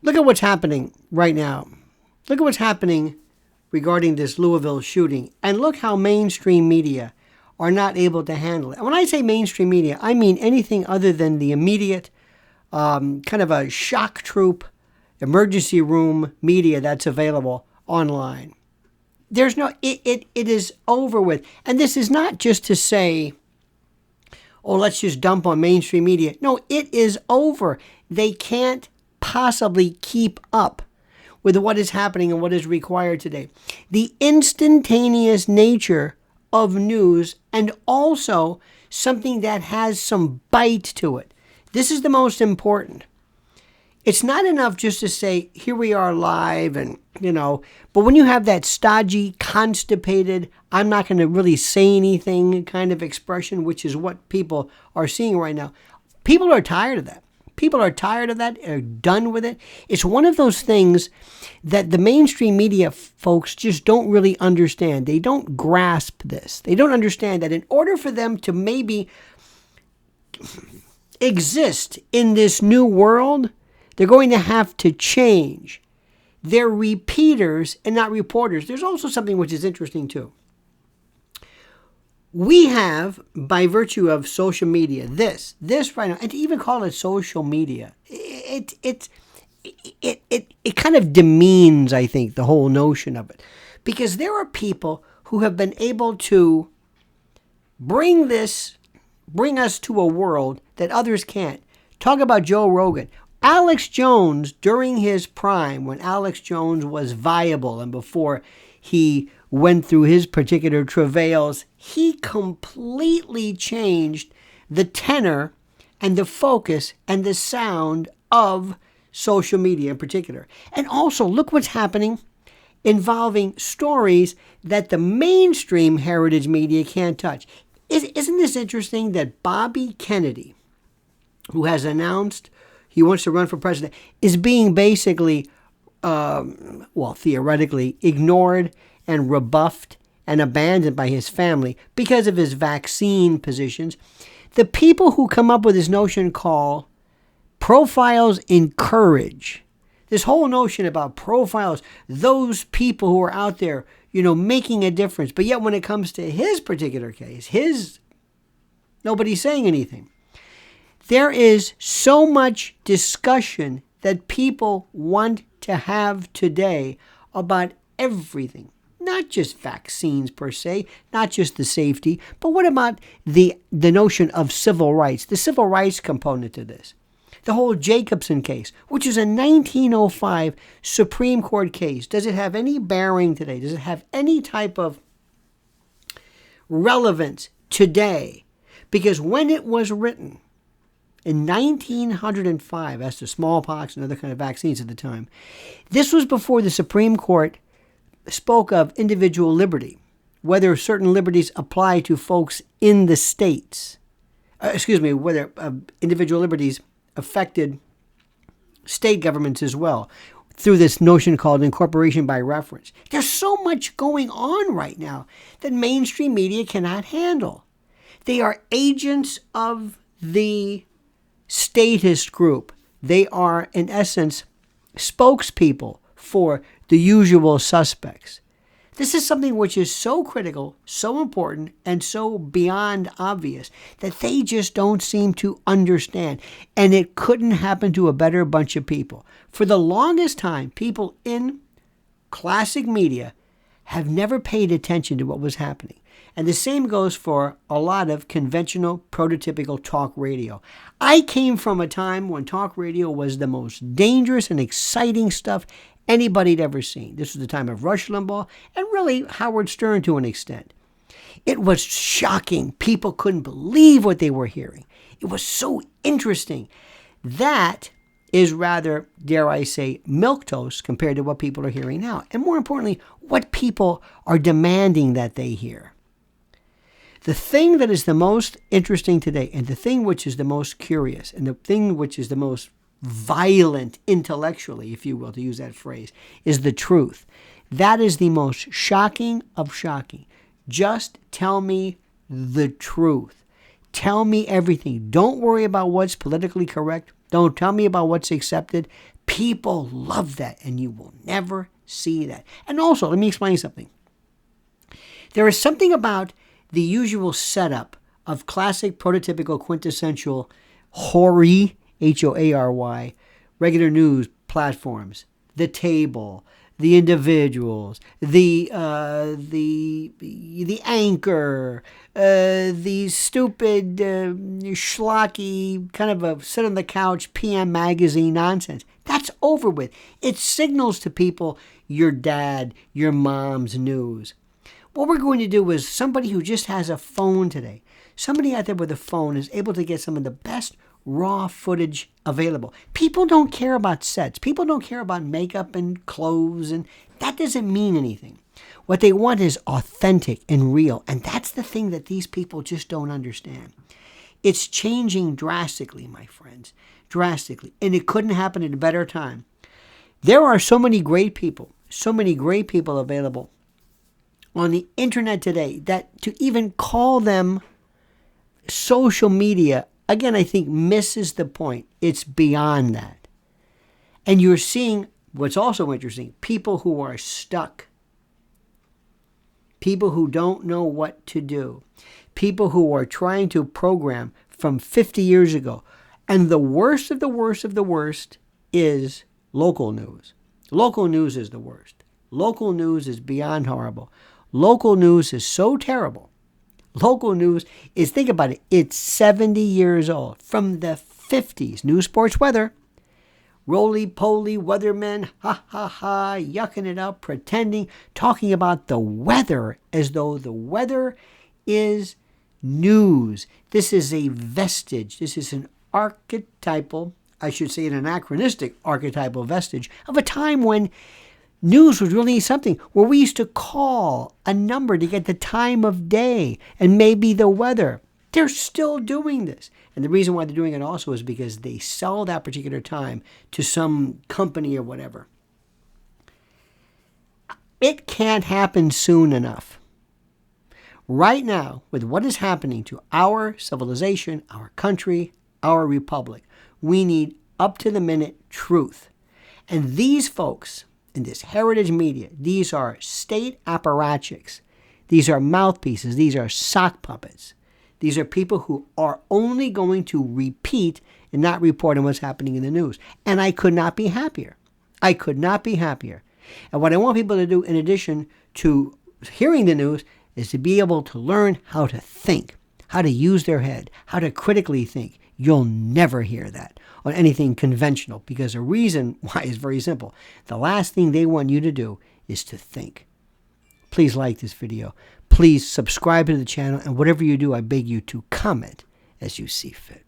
Look at what's happening right now. Look at what's happening regarding this Louisville shooting. And look how mainstream media are not able to handle it. And when I say mainstream media, I mean anything other than the immediate kind of a shock troop, emergency room media that's available online. There's no, it is over with. And this is not just to say, oh, let's just dump on mainstream media. No, it is over. They can't possibly keep up with what is happening and what is required today. The instantaneous nature of news, and also something that has some bite to it. This is the most important. It's not enough just to say, here we are live and, but when you have that stodgy, constipated, I'm not going to really say anything kind of expression, which is what people are seeing right now. People are tired of that. People are tired of that. They're done with it. It's one of those things that the mainstream media folks just don't really understand. They don't grasp this. They don't understand that in order for them to maybe exist in this new world, they're going to have to change. They're repeaters and not reporters. There's also something which is interesting too. We have, by virtue of social media, this right now, and to even call it social media, it kind of demeans, I think, the whole notion of it. Because there are people who have been able to bring us to a world that others can't. Talk about Joe Rogan. Alex Jones, during his prime, when Alex Jones was viable and before he went through his particular travails, he completely changed the tenor and the focus and the sound of social media in particular. And also, look what's happening involving stories that the mainstream heritage media can't touch. Isn't this interesting that Bobby Kennedy, who has announced he wants to run for president, is being basically, theoretically, ignored and rebuffed and abandoned by his family because of his vaccine positions? The people who come up with this notion call profiles in courage. This whole notion about profiles, those people who are out there, making a difference. But yet when it comes to his particular case, nobody's saying anything. There is so much discussion that people want to have today about everything. Not just vaccines per se, not just the safety, but what about the notion of civil rights, the civil rights component to this? The whole Jacobson case, which is a 1905 Supreme Court case. Does it have any bearing today? Does it have any type of relevance today? Because when it was written in 1905, as to smallpox and other kind of vaccines at the time, this was before the Supreme Court spoke of individual liberty, whether certain liberties apply to folks in the states. Whether individual liberties affected state governments as well, through this notion called incorporation by reference. There's so much going on right now that mainstream media cannot handle. They are agents of the statist group. They are, in essence, spokespeople for the usual suspects. This is something which is so critical, so important, and so beyond obvious that they just don't seem to understand. And it couldn't happen to a better bunch of people. For the longest time, people in classic media have never paid attention to what was happening. And the same goes for a lot of conventional, prototypical talk radio. I came from a time when talk radio was the most dangerous and exciting stuff anybody had ever seen. This was the time of Rush Limbaugh and really Howard Stern to an extent. It was shocking. People couldn't believe what they were hearing. It was so interesting. That is rather, dare I say, milquetoast compared to what people are hearing now. And more importantly, what people are demanding that they hear. The thing that is the most interesting today, and the thing which is the most curious, and the thing which is the most violent intellectually, if you will, to use that phrase, is the truth. That is the most shocking of shocking. Just tell me the truth. Tell me everything. Don't worry about what's politically correct. Don't tell me about what's accepted. People love that, and you will never see that. And also, let me explain something. There is something about the usual setup of classic, prototypical, quintessential, hoary, Hoary, regular news platforms, the table, the individuals, the anchor, the stupid, schlocky, kind of a sit on the couch PM magazine nonsense. That's over with. It signals to people your dad, your mom's news. What we're going to do is somebody who just has a phone today, somebody out there with a phone is able to get some of the best raw footage available. People don't care about sets. People don't care about makeup and clothes, and that doesn't mean anything. What they want is authentic and real, and that's the thing that these people just don't understand. It's changing drastically, my friends, drastically, and it couldn't happen at a better time. There are so many great people available on the internet today that to even call them social media, again, I think misses the point. It's beyond that. And you're seeing what's also interesting, people who are stuck, people who don't know what to do, people who are trying to program from 50 years ago. And the worst of the worst of the worst is local news. Local news is the worst. Local news is beyond horrible. Local news is so terrible. Local news is, think about it, it's 70 years old. From the 50s, news, sports, weather, roly-poly weathermen, ha ha ha, yucking it up, pretending, talking about the weather as though the weather is news. This is a vestige. This is an archetypal, I should say an anachronistic archetypal vestige of a time when news was really something where we used to call a number to get the time of day and maybe the weather. They're still doing this. And the reason why they're doing it also is because they sell that particular time to some company or whatever. It can't happen soon enough. Right now, with what is happening to our civilization, our country, our republic, we need up-to-the-minute truth. And these folks in this heritage media, these are state apparatchiks. These are mouthpieces. These are sock puppets. These are people who are only going to repeat and not report on what's happening in the news. And I could not be happier. I could not be happier. And what I want people to do, in addition to hearing the news, is to be able to learn how to think, how to use their head, how to critically think. You'll never hear that on anything conventional, because the reason why is very simple. The last thing they want you to do is to think. Please like this video. Please subscribe to the channel, and whatever you do, I beg you to comment as you see fit.